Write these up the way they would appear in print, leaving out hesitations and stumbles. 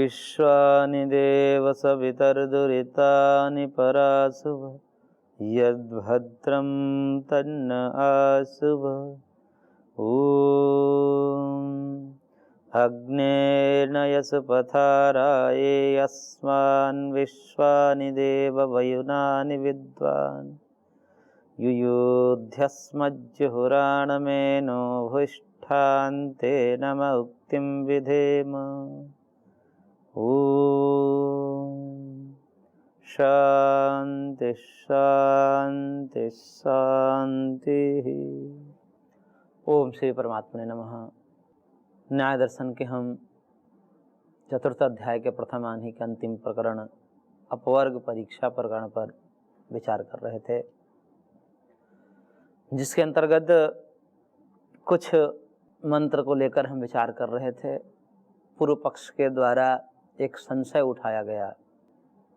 विश्वानि देव सवितर्दुरितानि पराशुभ यद्भद्रं तन्न आशुभ। ॐ अग्नेर्नयसुपथाराये अस्मान् विश्वानि देव वयुनानि विद्वान् युयुध्यस्मज्जुहुराणमेनो भुष्ठान्ते नम उक्तिं विधेम। ॐ शान्ति शान्ति शान्तिः। ओम श्री परमात्मने नमः। न्याय दर्शन के हम चतुर्थ अध्याय के प्रथम आन्ही के अंतिम प्रकरण अपवर्ग परीक्षा प्रकरण पर विचार कर रहे थे, जिसके अंतर्गत कुछ मंत्र को लेकर हम विचार कर रहे थे। पूर्व पक्ष के द्वारा एक संशय उठाया गया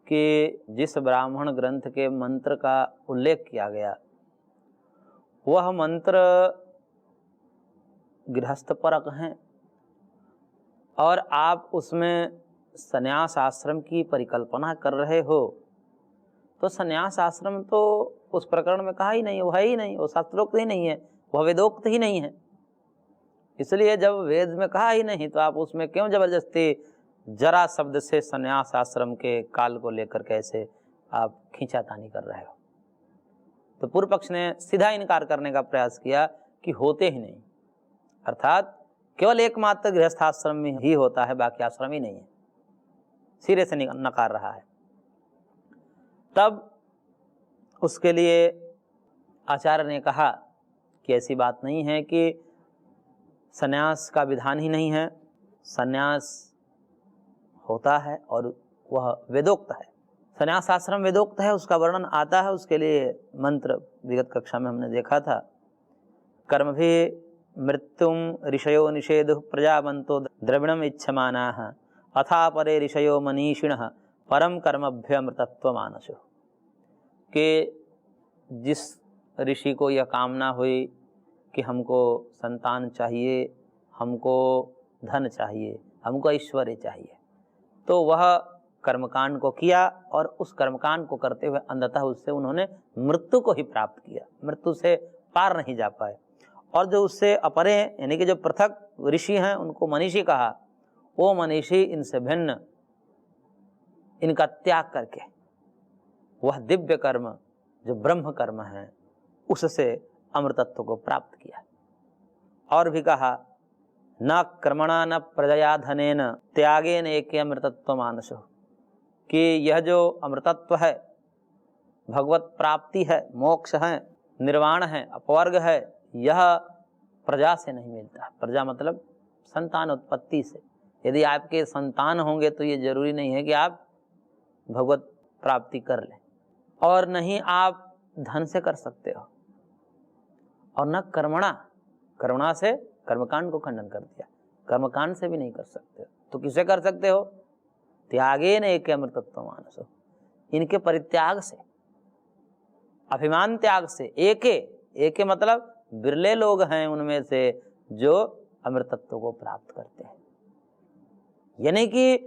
कि जिस ब्राह्मण ग्रंथ के मंत्र का उल्लेख किया गया वह मंत्र गृहस्थपरक हैं और आप उसमें संन्यास आश्रम की परिकल्पना कर रहे हो, तो संन्यास आश्रम तो उस प्रकरण में कहा ही नहीं, वो है ही नहीं, वो शास्त्रोक्त ही नहीं है, वह वेदोक्त ही नहीं है। इसलिए जब वेद में कहा ही नहीं तो आप उसमें क्यों जबरदस्ती जरा शब्द से संन्यास आश्रम के काल को लेकर कैसे आप खींचातानी कर रहे हो। तो पूर्व पक्ष ने सीधा इनकार करने का प्रयास किया कि होते ही नहीं, अर्थात केवल एकमात्र गृहस्थाश्रम में ही होता है, बाकी आश्रम ही नहीं है, सिरे से नकार रहा है। तब उसके लिए आचार्य ने कहा कि ऐसी बात नहीं है कि संन्यास का विधान ही नहीं है, संन्यास होता है और वह वेदोक्त है। संन्यास आश्रम वेदोक्त है, उसका वर्णन आता है। उसके लिए मंत्र विगत कक्षा में हमने देखा था। कर्म भी मृत्युम ऋषयो निषेधु प्रजावंतो द्रविणम इच्छमानाः अथा परे ऋषयो मनीषिणः परम कर्मभ्यमृतत्व मानसो। कि जिस ऋषि को यह कामना हुई कि हमको संतान चाहिए, हमको धन चाहिए, हमको ऐश्वर्य चाहिए, तो वह कर्मकांड को किया और उस कर्मकांड को करते हुए अंततः उससे उन्होंने मृत्यु को ही प्राप्त किया, मृत्यु से पार नहीं जा पाए। और जो उससे अपरे यानी कि जो पृथक ऋषि हैं उनको मनीषी कहा, वो मनीषी इनसे भिन्न इनका त्याग करके वह दिव्य कर्म जो ब्रह्म कर्म है उससे अमृतत्व को प्राप्त किया। और भी कहा न कर्मणा न प्रजया धनेन त्यागेन एके अमृतत्व मानसो, कि यह जो अमृतत्व है, भगवत प्राप्ति है, मोक्ष है, निर्वाण है, अपवर्ग है, यह प्रजा से नहीं मिलता। प्रजा मतलब संतान उत्पत्ति से। यदि आपके संतान होंगे तो ये जरूरी नहीं है कि आप भगवत प्राप्ति कर लें, और नहीं आप धन से कर सकते हो, और न कर्मणा, कर्मणा से कर्मकांड को खंडन कर दिया, कर्मकांड से भी नहीं कर सकते हो। तो किसे कर सकते हो? त्यागेन एके अमृतत्व मानसो, इनके परित्याग से, अभिमान त्याग से। एके मतलब बिरले लोग हैं उनमें से जो अमृतत्व को प्राप्त करते हैं। यानी कि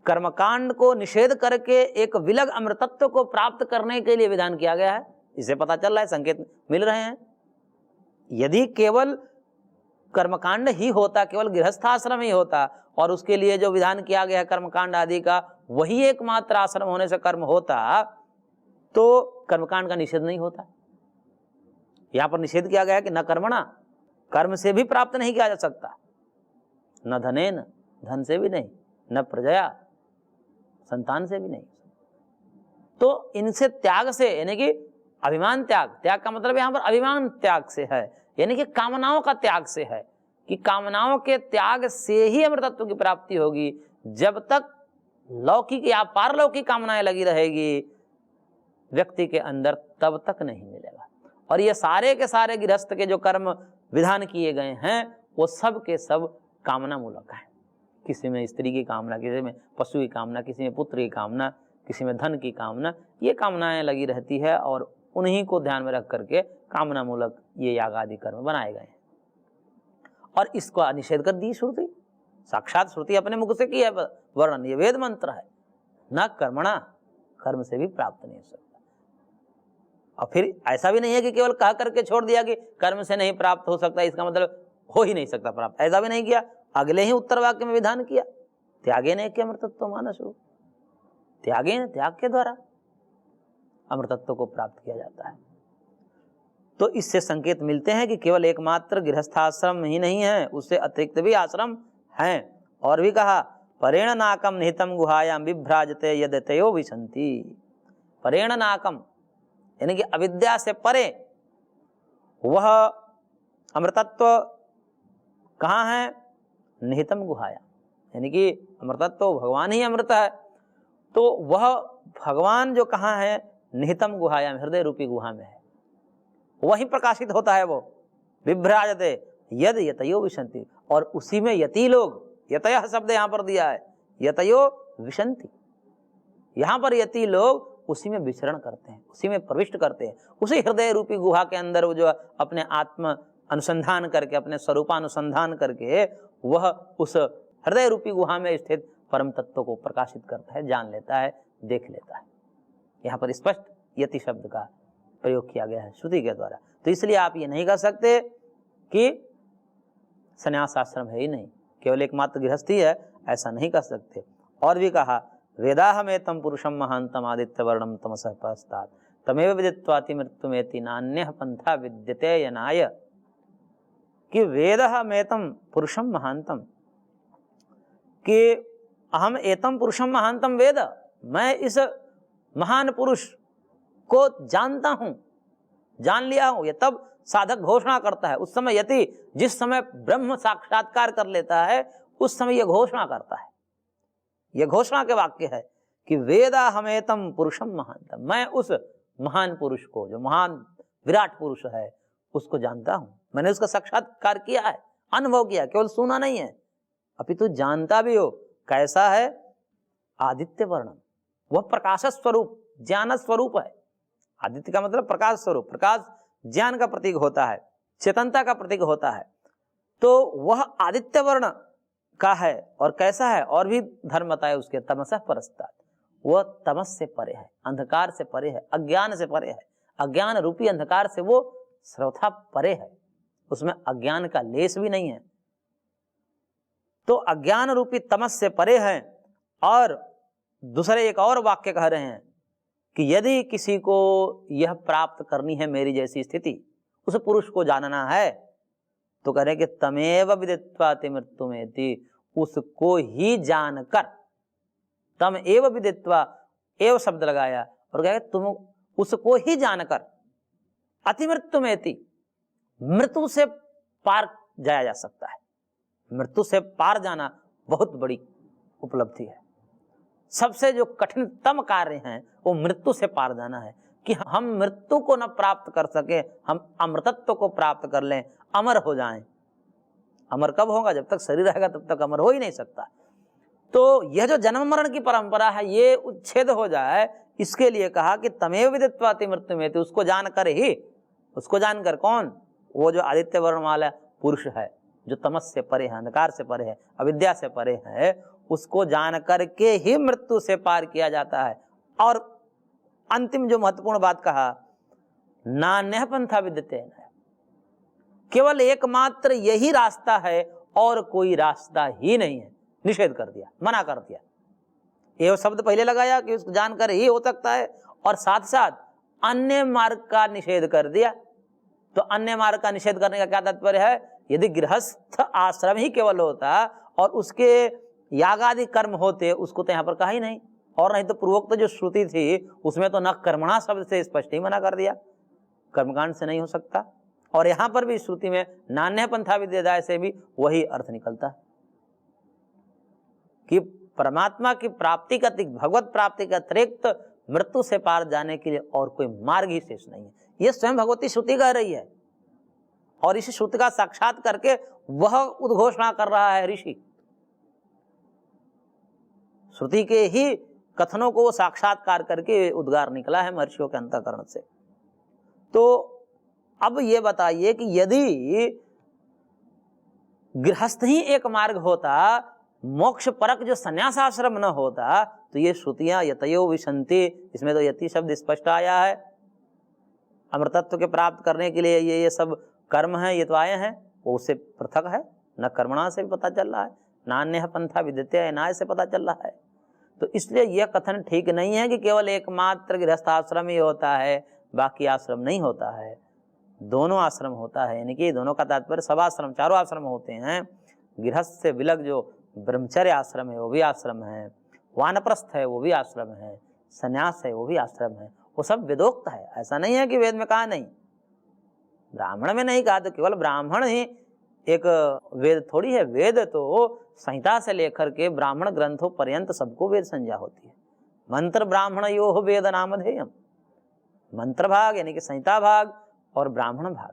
कर्मकांड को निषेध करके एक विलग अमृतत्व को प्राप्त करने के लिए विधान किया गया है। इसे पता चल रहा है, संकेत मिल रहे हैं। यदि केवल कर्मकांड ही होता, केवल गृहस्थाश्रम ही होता और उसके लिए जो विधान किया गया है कर्मकांड आदि का वही एकमात्र आश्रम होने से कर्म होता, तो कर्मकांड का निषेध नहीं होता। यहां पर निषेध किया गया है कि न कर्मणा, कर्म से भी प्राप्त नहीं किया जा सकता, न धनेन, धन से भी नहीं, न प्रजया, संतान से भी नहीं। तो इनसे त्याग से, यानी कि अभिमान त्याग, त्याग का मतलब यहां पर अभिमान त्याग से है, यानी कि कामनाओं का त्याग से है, कि कामनाओं के त्याग से ही अमृतत्व की प्राप्ति होगी। जब तक लौकिक या पारलौकिक कामनाएं लगी रहेगी व्यक्ति के अंदर, तब तक नहीं मिलेगा। और ये सारे के सारे गृहस्थ के जो कर्म विधान किए गए हैं वो सब के सब कामना मूलक हैं। किसी में स्त्री की कामना, किसी में पशु की कामना, किसी में पुत्र की कामना, किसी में धन की कामना, ये कामनाएं लगी रहती है और उन्हीं को ध्यान में रख करके कामना मूलक ये याग आदि कर्म बनाए गए हैं। और इसका निषेध कर दी श्रुति। साक्षात श्रुति अपने मुख से की है वर्णन, ये वेद मंत्र है। न कर्मणा, कर्म से भी प्राप्त नहीं हो सकता। और फिर ऐसा भी नहीं है कि केवल कह करके छोड़ दिया कि कर्म से नहीं प्राप्त हो सकता, इसका मतलब हो ही नहीं सकता प्राप्त, ऐसा भी नहीं किया। अगले ही उत्तर वाक्य में विधान किया, त्यागे ने अमृतत्व मानसो, त्यागे ने, त्याग के द्वारा अमृतत्व को प्राप्त किया जाता है। तो इससे संकेत मिलते हैं कि केवल एकमात्र गृहस्थाश्रम ही नहीं है, उससे अतिरिक्त भी आश्रम हैं। और भी कहा, परेण नाकम निहितम गुहायाम विभ्राजते यदतयो विशंति। परेण नाकम यानी कि अविद्या से परे वह अमृतत्व कहाँ है? निहितम गुहायाम, यानी कि अमृतत्व भगवान ही अमृत है। तो वह भगवान जो कहाँ है? निहितम गुहायाम, हृदय रूपी गुहा में है, वही प्रकाशित होता है वो। विभ्राजते यद यतयो विशंति, और उसी में यति लोग, यतयः शब्द यहाँ पर दिया है, यतयो विशंति, यहाँ पर यति लोग उसी में विचरण करते हैं, उसी में प्रविष्ट करते हैं, उसी हृदय रूपी गुहा के अंदर वो जो अपने आत्म अनुसंधान करके, अपने स्वरूपानुसंधान करके वह उस हृदय रूपी गुहा में स्थित परम तत्व को प्रकाशित करता है, जान लेता है, देख लेता है। यहाँ पर स्पष्ट यति शब्द का प्रयोग किया गया है श्रुति के द्वारा। तो इसलिए आप ये नहीं कह सकते कि संन्यास आश्रम है ही नहीं, केवल एकमात्र गृहस्थी है, ऐसा नहीं कह सकते। और भी कहा, वेदाहमेतम पुरुषम महांतम आदित्य वर्णम तमसः पश्चात् तमेव विदित्वाति मृत्युमेति नान्यः पंथा विद्यते यनाय। कि वेदहमेतम पुरुषम महांतम, कि अहम एतम पुरुषम महांतम वेद, मैं इस महान पुरुष को जानता हूं, जान लिया हूं। ये तब साधक घोषणा करता है, उस समय यति जिस समय ब्रह्म साक्षात्कार कर लेता है उस समय यह घोषणा करता है। यह घोषणा के वाक्य है कि वेदा हमेतम पुरुषम महांतम, मैं उस महान पुरुष को, जो महान विराट पुरुष है, उसको जानता हूं, मैंने उसका साक्षात्कार किया है, अनुभव किया, केवल सुना नहीं है, अपितु जानता भी हो। कैसा है? आदित्य वर्णम, वह प्रकाश स्वरूप, ज्ञान स्वरूप है। आदित्य का मतलब प्रकाश स्वरूप, प्रकाश ज्ञान का प्रतीक होता है, चेतनता का प्रतीक होता है। तो वह आदित्य वर्ण का है। और कैसा है? और भी धर्म बताए उसके, तमसः परस्तात्, वह तमस से परे है, अंधकार से परे है, अज्ञान से परे है, अज्ञान रूपी अंधकार से वो सर्वथा परे है, उसमें अज्ञान का लेश भी नहीं है। तो अज्ञान रूपी तमस से परे है। और दूसरे एक और वाक्य कह रहे हैं कि यदि किसी को यह प्राप्त करनी है मेरी जैसी स्थिति, उस पुरुष को जानना है, तो कह रहे कि तमेव विदित्वाति मृत्युमेति, उसको ही जानकर, तम एव विदित्वा, एव शब्द लगाया और कहा तुम उसको ही जानकर, अतिमृत्युमेति, मृत्यु से पार जाया जा सकता है। मृत्यु से पार जाना बहुत बड़ी उपलब्धि है। सबसे जो कठिनतम कार्य है वो मृत्यु से पार जाना है, कि हम मृत्यु को न प्राप्त कर सके, हम अमृतत्व को प्राप्त कर लें, अमर हो जाएं। अमर कब होगा? जब तक शरीर रहेगा तब तक अमर हो ही नहीं सकता। तो यह जो जन्म मरण की परंपरा है ये उच्छेद हो जाए, इसके लिए कहा कि तमेव विदित्वाति मृत्युमेति, उसको जानकर ही, उसको जानकर कौन? वो जो आदित्य वर्ण वाला पुरुष है, जो तमस से परे है, अंधकार से परे है, अविद्या से परे है, उसको जान करके ही मृत्यु से पार किया जाता है। और अंतिम जो महत्वपूर्ण बात कहा, नान्यः पंथा विद्यते, केवल एकमात्र यही रास्ता है और कोई रास्ता ही नहीं है। निषेध कर दिया, मना कर दिया। ये शब्द पहले लगाया कि उसको जानकर ही हो सकता है, और साथ साथ अन्य मार्ग का निषेध कर दिया। तो अन्य मार्ग का निषेध करने का क्या तात्पर्य है? यदि गृहस्थ आश्रम ही केवल होता और उसके यागादि कर्म होते, उसको तो यहाँ पर कहा ही नहीं। और नहीं तो पूर्वोक्त जो श्रुति थी उसमें तो न कर्मणा शब्द से स्पष्ट ही मना कर दिया, कर्मकांड से नहीं हो सकता। और यहाँ पर भी श्रुति में नान्य पंथा विद्यादाय से भी वही अर्थ निकलता है कि परमात्मा की प्राप्ति का, भगवत प्राप्ति का अतिरिक्त मृत्यु से पार जाने के लिए और कोई मार्ग ही शेष नहीं है। यह स्वयं भगवती श्रुति कह रही है, और इसी श्रुति का साक्षात करके वह उद्घोषणा कर रहा है ऋषि। श्रुति के ही कथनों को साक्षात्कार करके उद्गार निकला है महर्षियों के अंतःकरण से। तो अब ये बताइए कि यदि गृहस्थ ही एक मार्ग होता मोक्ष परक जो संन्यास आश्रम न होता तो ये श्रुतियां यतयो विशंति, इसमें तो यति शब्द स्पष्ट आया है। अमृतत्व के प्राप्त करने के लिए ये सब कर्म है, ये तो आए हैं, वो उससे पृथक है। न कर्मणा से भी पता चल रहा है, नान्य पंथा विद्यते नाय से पता चल रहा है। तो इसलिए यह कथन ठीक नहीं है कि केवल एकमात्र गृहस्थ आश्रम ही होता है, बाकी आश्रम नहीं होता है। दोनों आश्रम होता है, यानी कि दोनों का तात्पर्य सब आश्रम, चारों आश्रम होते हैं। गृहस्थ से विलग जो ब्रह्मचर्य आश्रम है वो भी आश्रम है, वानप्रस्थ है वो भी आश्रम है, संन्यास है वो भी आश्रम है। वो सब वेदोक्त है, ऐसा नहीं है कि वेद में कहा नहीं, ब्राह्मण में नहीं कहा तो केवल ब्राह्मण ही एक वेद थोड़ी है। वेद तो संहिता से लेकर के ब्राह्मण ग्रंथों पर्यंत सबको वेद संज्ञा होती है। मंत्र ब्राह्मण यो वेद नामधेयम, मंत्र भाग यानी कि संहिता भाग और ब्राह्मण भाग,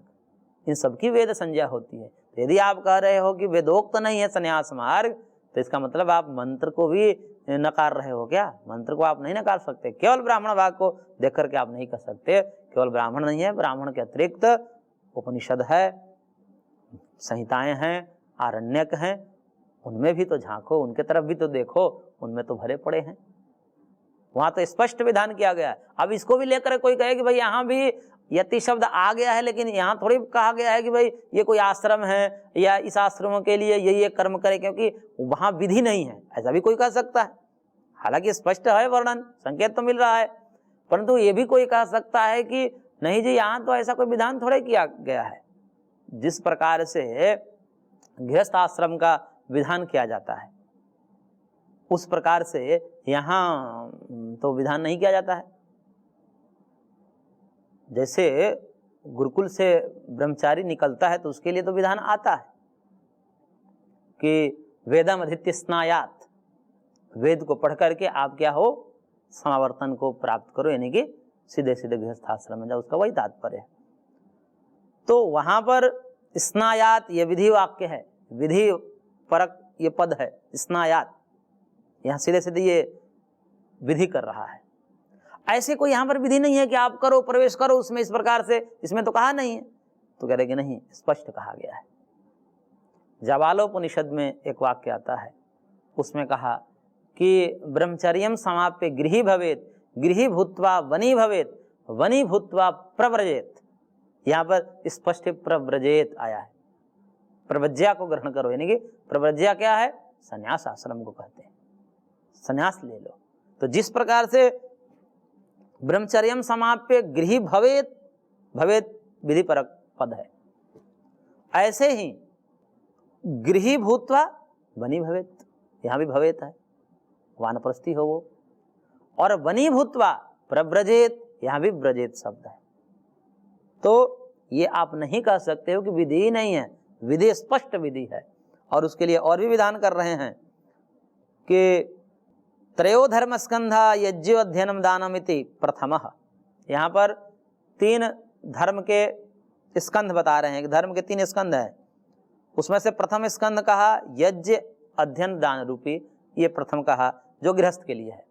इन सबकी वेद संज्ञा होती है। तो यदि आप कह रहे हो कि वेदोक्त नहीं है संन्यास मार्ग, तो इसका मतलब आप मंत्र को भी नकार रहे हो क्या? मंत्र को आप नहीं नकार सकते, केवल ब्राह्मण भाग को देख करके आप नहीं कह सकते केवल ब्राह्मण नहीं है, ब्राह्मण के अतिरिक्त उपनिषद है, संहिताएं हैं, आरण्यक हैं, उनमें भी तो झांको, उनके तरफ भी तो देखो, उनमें तो भरे पड़े हैं। वहां तो स्पष्ट विधान किया गया है। अब इसको भी लेकर कोई कहे कि भाई यहाँ भी यति शब्द आ गया है, लेकिन यहाँ थोड़ी कहा गया है कि भाई ये कोई आश्रम है या इस आश्रमों के लिए ये कर्म करे, क्योंकि वहां विधि नहीं है, ऐसा भी कोई कह सकता है। हालांकि स्पष्ट है वर्णन, संकेत तो मिल रहा है, परंतु ये भी कोई कह सकता है कि नहीं जी यहाँ तो ऐसा कोई विधान थोड़े किया गया है। जिस प्रकार से गृहस्थ आश्रम का विधान किया जाता है उस प्रकार से यहाँ तो विधान नहीं किया जाता है। जैसे गुरुकुल से ब्रह्मचारी निकलता है तो उसके लिए तो विधान आता है कि वेदम अधीत्य स्नायात, वेद को पढ़ करके आप क्या हो, समावर्तन को प्राप्त करो, यानी कि सीधे सीधे गृहस्थ आश्रम में जाओ, उसका वही तात्पर्य है। तो वहां पर स्नायात ये विधि वाक्य है, विधि परक ये पद है, स्नायात, यहाँ सीधे सीधे ये विधि कर रहा है। ऐसे कोई यहाँ पर विधि नहीं है कि आप करो, प्रवेश करो उसमें इस प्रकार से, इसमें तो कहा नहीं है। तो कह रहे कि नहीं, स्पष्ट कहा गया है। जाबालोपनिषद में एक वाक्य आता है, उसमें कहा कि ब्रह्मचर्यम समाप्य गृही भवेत, गृही भूत्वा वनी भवेत, वनी भूत्वा प्रव्रजेत। यहाँ पर स्पष्ट प्रव्रजेत आया है, प्रव्रज्या को ग्रहण करो, यानी कि प्रव्रज्या क्या है, संन्यास आश्रम को कहते हैं, संन्यास ले लो। तो जिस प्रकार से ब्रह्मचर्यम समाप्य गृही भवेत, भवेत विधि परक पद है, ऐसे ही गृही भूत्वा वनी भवेत, यहाँ भी भवेत है, वानप्रस्थी हो वो, और वनी भूत्वा प्रव्रजेत, यहाँ भी ब्रजेत शब्द है। तो ये आप नहीं कह सकते हो कि विधि ही नहीं है, विधि स्पष्ट विधि है। और उसके लिए और भी विधान कर रहे हैं कि त्रयो धर्म स्कंधा यज्ञ अध्ययनम दानम इति प्रथमः। यहाँ पर 3 धर्म के स्कंध बता रहे हैं कि धर्म के 3 स्कंध हैं, उसमें से प्रथम स्कंध कहा यज्ञ अध्ययन दान रूपी, ये प्रथम कहा जो गृहस्थ के लिए है।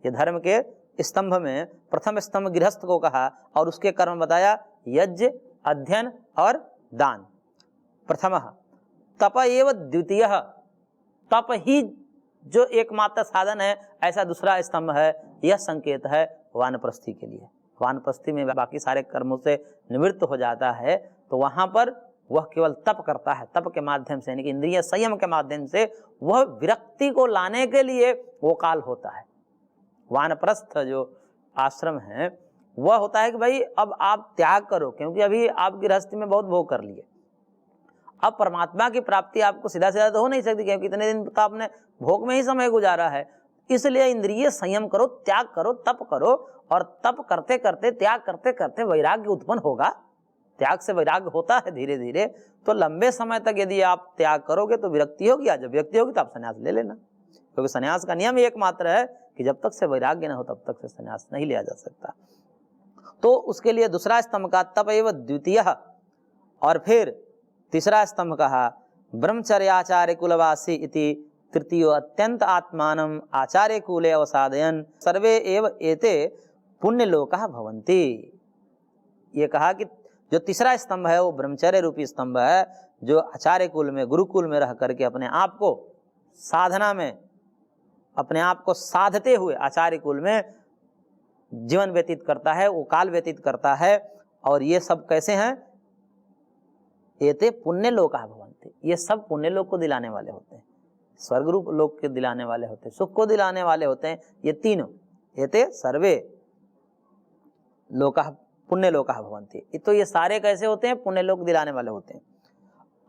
ये धर्म के स्तंभ में प्रथम स्तंभ गृहस्थ को कहा और उसके कर्म बताया यज्ञ अध्ययन और दान। प्रथमः तप एव द्वितीयः, तप ही जो एकमात्र साधन है, ऐसा दूसरा स्तंभ है। यह संकेत है वानप्रस्थी के लिए। वानप्रस्थी में बाकी सारे कर्मों से निवृत्त हो जाता है, तो वहां पर वह केवल तप करता है, तप के माध्यम से, यानी कि इंद्रिय संयम के माध्यम से वह विरक्ति को लाने के लिए वो काल होता है। वानप्रस्थ जो आश्रम है वह होता है कि भाई अब आप त्याग करो, क्योंकि अभी आप गृहस्थी में बहुत भोग कर लिए, अब परमात्मा की प्राप्ति आपको सीधा सीधा तो हो नहीं सकती, क्योंकि इतने दिन तो आपने भोग में ही समय गुजारा है। इसलिए इंद्रिय संयम करो, त्याग करो, तप करो, और तप करते करते, त्याग करते करते वैराग्य उत्पन्न होगा। त्याग से वैराग्य होता है धीरे धीरे। तो लंबे समय तक यदि आप त्याग करोगे तो विरक्ति होगी, या जब विरक्ति होगी तो आप संन्यास ले लेना, क्योंकि संन्यास का नियम एकमात्र है कि जब तक से वैराग्य न हो तब तक से संन्यास नहीं लिया जा सकता। तो उसके लिए दूसरा स्तंभ का तप एव द्वितीय, और फिर तीसरा स्तंभ कहा ब्रह्मचर्याचार्य कुलवासी इति तृतीयो अत्यंत आत्मानम आचार्य कूले अवसादयन सर्वे एव एते पुण्यलोकः भवन्ति। ये कहा कि जो तीसरा स्तंभ है वो ब्रह्मचर्य रूपी स्तंभ है, जो आचार्य कुल में, गुरुकुल में रह करके अपने आप को साधना में अपने आप को साधते हुए आचार्य कुल में जीवन व्यतीत करता है, वो काल व्यतीत करता है। और ये सब कैसे हैं? एते पुण्य लोका भवन्ति, ये सब पुण्य लोक को दिलाने वाले होते हैं, स्वर्ग रूप लोक के दिलाने वाले होते हैं, सुख को दिलाने वाले होते हैं। ये तीनों एते सर्वे लोका पुण्य लोका भवन्ति, तो ये सारे कैसे होते हैं? पुण्य लोक दिलाने वाले होते हैं।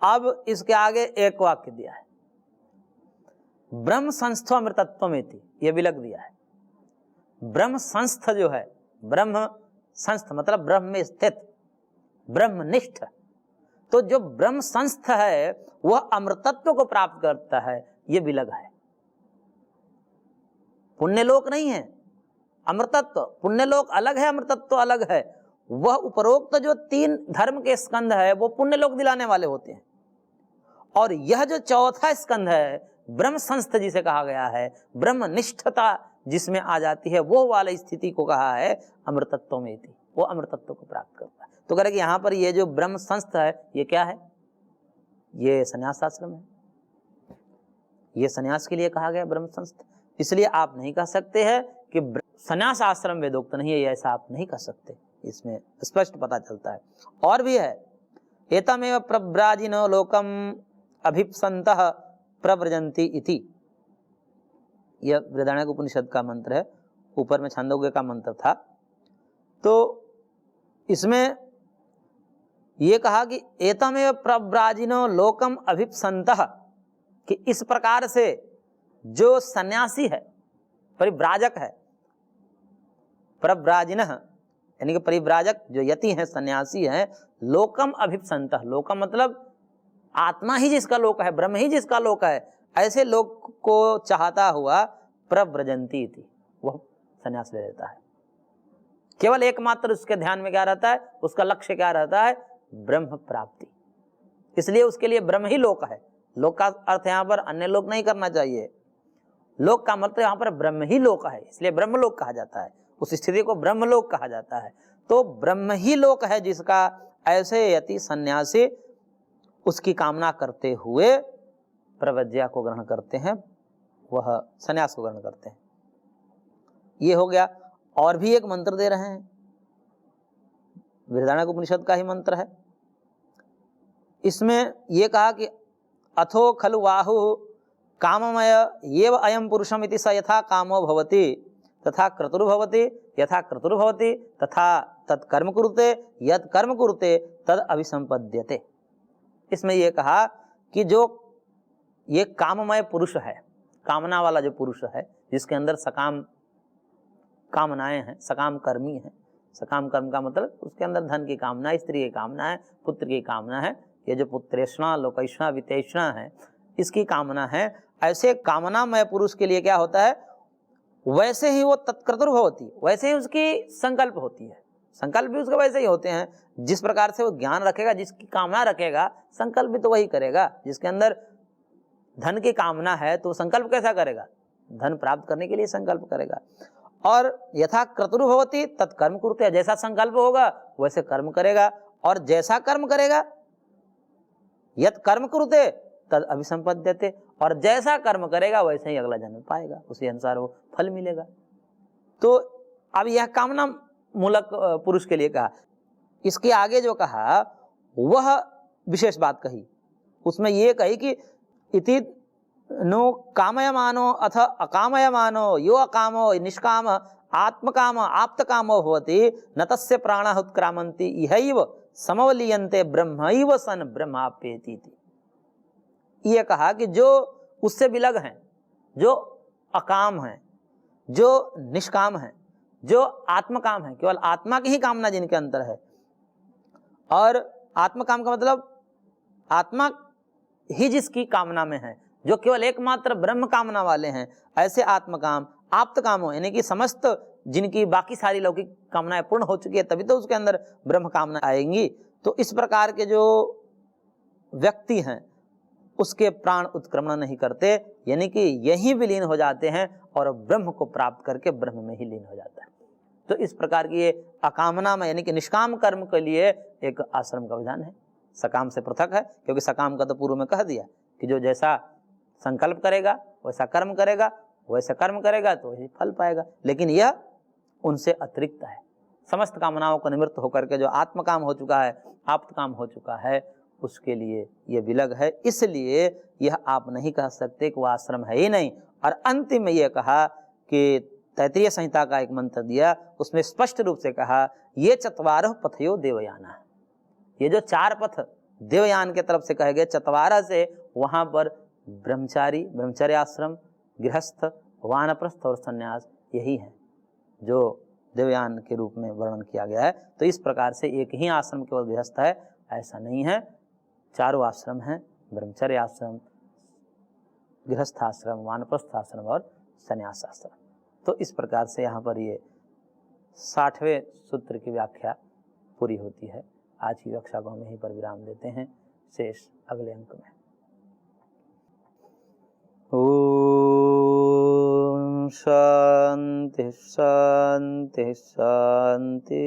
अब इसके आगे एक वाक्य दिया है, ब्रह्म संस्थ अमृतत्वमेति, ये भी लग दिया है। ब्रह्म संस्थ जो है, ब्रह्म संस्थ मतलब ब्रह्म में स्थित, ब्रह्मनिष्ठ, तो जो ब्रह्म संस्थ है वह अमृतत्व को प्राप्त करता है, ये विलग है। पुण्यलोक नहीं है, अमृतत्व। पुण्यलोक अलग है, अमृतत्व अलग है। वह उपरोक्त जो 3 धर्म के स्कंध है वो पुण्यलोक दिलाने वाले होते हैं। और यह जो चौथा स्कंध है ब्रह्म संस्थ जिसे कहा गया है, ब्रह्मनिष्ठता जिसमें आ जाती है, वो वाली स्थिति को कहा है अमृतत्व में थी, वो अमृतत्व को प्राप्त करता है। तो कह रहे कि यहाँ पर ये जो ब्रह्म संस्थ है ये क्या है? ये संन्यास आश्रम है, ये संन्यास के लिए कहा गया ब्रह्म संस्थ। इसलिए आप नहीं कह सकते हैं कि संन्यास आश्रम वेदोक्त नहीं है, ये ऐसा आप नहीं कह सकते, इसमें स्पष्ट पता चलता है। और भी है, एतमेव प्रव्राजिनो लोकम अभिप्सन्तः प्रव्रजन्ति इति, यह बृहदारण्यक उपनिषद का मंत्र है, ऊपर में छांदोग्य का मंत्र था। तो इसमें यह कहा कि एतमेव प्रव्राजिनो लोकम अभिप्सन्तः, कि इस प्रकार से जो सन्यासी है, परिव्राजक है, प्रव्राजिनः यानी कि परिव्राजक जो यति हैं, सन्यासी हैं, लोकम अभिप्सन्तः, लोकम मतलब आत्मा ही जिसका लोक है, ब्रह्म ही जिसका लोक है, ऐसे लोक को चाहता हुआ प्रव्रजन्ति थी, वह संन्यास ले लेता है। केवल एकमात्र उसके ध्यान में क्या रहता है? उसका लक्ष्य क्या रहता है? ब्रह्म प्राप्ति। इसलिए उसके लिए ब्रह्म ही लोक है। लोक का अर्थ यहाँ पर अन्य लोक नहीं करना चाहिए, लोक का मतलब यहाँ पर ब्रह्म ही लोक है, इसलिए ब्रह्मलोक कहा जाता है, उस स्थिति को ब्रह्मलोक कहा जाता है। तो ब्रह्म ही लोक है जिसका ऐसे यति सन्यासी उसकी कामना करते हुए प्रव्रज्या को ग्रहण करते हैं, वह संन्यास को ग्रहण करते हैं। ये हो गया। और भी एक मंत्र दे रहे हैं, बृहदारण्यक उपनिषद का ही मंत्र है। इसमें यह कहा कि अथो खलु वाहु काममय येव अयम पुरुषम इति स यथा कामो भवति तथा क्रतुर्भवति, यथा क्रतुर्भवति तथा तत्कर्म कुरुते, यत् कर्म कुरुते तद अभिसंपद्यते। इसमें यह कहा कि जो ये काममय पुरुष है, कामना वाला जो पुरुष है, जिसके अंदर सकाम कामनाएं हैं, सकाम कर्मी है। सकाम कर्म का मतलब उसके अंदर धन की कामना, स्त्री की कामना है, पुत्र की कामना है, ये जो पुत्रेष्णा लोकेष्णा वितेष्णा है, इसकी कामना है। ऐसे कामनामय पुरुष के लिए क्या होता है? वैसे ही वो तत्क्रतुर्भवति, वैसे ही उसकी संकल्प होती है। संकल्प भी उसके वैसे ही होते हैं, जिस प्रकार से वो ज्ञान रखेगा, जिसकी कामना रखेगा, संकल्प भी तो वही करेगा। जिसके अंदर धन की कामना है तो संकल्प कैसा करेगा? धन प्राप्त करने के लिए संकल्प करेगा। और यथा क्रतुर्भवति तत्कर्म कुरुते, जैसा संकल्प होगा वैसे कर्म करेगा, और जैसा कर्म करेगा यत् कर्म कुरुते तद अभिसंपद्यते, और जैसा कर्म करेगा वैसे ही अगला जन्म पाएगा, उसी अनुसार वो फल मिलेगा। तो अब यह कामना मूलक पुरुष के लिए कहा। इसके आगे जो कहा वह विशेष बात कही, उसमें यह कही कि इति नो कामयमानो अथ अकामयमानो यो अकामो निष्काम आत्मकाम आप्तकामो भवति न तस्य प्राणः उत्क्रामन्ति इहैव समवलीयन्ते ब्रह्मैव सन ब्रह्माप्येति। ये कहा कि जो उससे विलग हैं, जो अकाम हैं, जो निष्काम हैं, जो आत्मकाम है, केवल आत्मा की ही कामना जिनके अंदर है, और आत्मकाम का मतलब आत्मा ही जिसकी कामना में है, जो केवल एकमात्र ब्रह्म कामना वाले हैं, ऐसे आत्मकाम आप्तकामों यानी कि समस्त जिनकी बाकी सारी लौकिक कामनाएं पूर्ण हो चुकी है, तभी तो उसके अंदर ब्रह्म कामना आएंगी। तो इस प्रकार के जो व्यक्ति हैं उसके प्राण उत्क्रमण नहीं करते, यानी कि यही विलीन हो जाते हैं और ब्रह्म को प्राप्त करके ब्रह्म में ही लीन हो जाता है। तो इस प्रकार की ये अकामना में यानी कि निष्काम कर्म के लिए एक आश्रम का विधान है, सकाम से पृथक है, क्योंकि सकाम का तो पूर्व में कह दिया कि जो जैसा संकल्प करेगा वैसा कर्म करेगा, वैसा कर्म करेगा तो वही फल पाएगा। लेकिन यह उनसे अतिरिक्त है। समस्त कामनाओं को निवृत्त होकर के जो आत्म काम हो चुका है, आप्त काम हो चुका है, उसके लिए ये विलग है। इसलिए यह आप नहीं कह सकते कि वह आश्रम है ही नहीं। और अंतिम में यह कहा कि तैत्तिरीय संहिता का एक मंत्र दिया, उसमें स्पष्ट रूप से कहा ये चत्वारः पथयो देवयाना। ये जो 4 पथ देवयान के तरफ से कहे गए, चत्वारः से वहां पर ब्रह्मचारी, ब्रह्मचर्य आश्रम, गृहस्थ, वानप्रस्थ और संन्यास यही है जो देवयान के रूप में वर्णन किया गया है। तो इस प्रकार से एक ही आश्रम केवल गृहस्थ है ऐसा नहीं है, 4 आश्रम हैं, ब्रह्मचर्य आश्रम, गृहस्थ आश्रम, वानप्रस्थ आश्रम और संन्यास आश्रम। तो इस प्रकार से यहाँ पर ये 60वें सूत्र की व्याख्या पूरी होती है। आज की कक्षा को हम यहीं पर विराम देते हैं, शेष अगले अंक में। ओम शांति शांति शांति।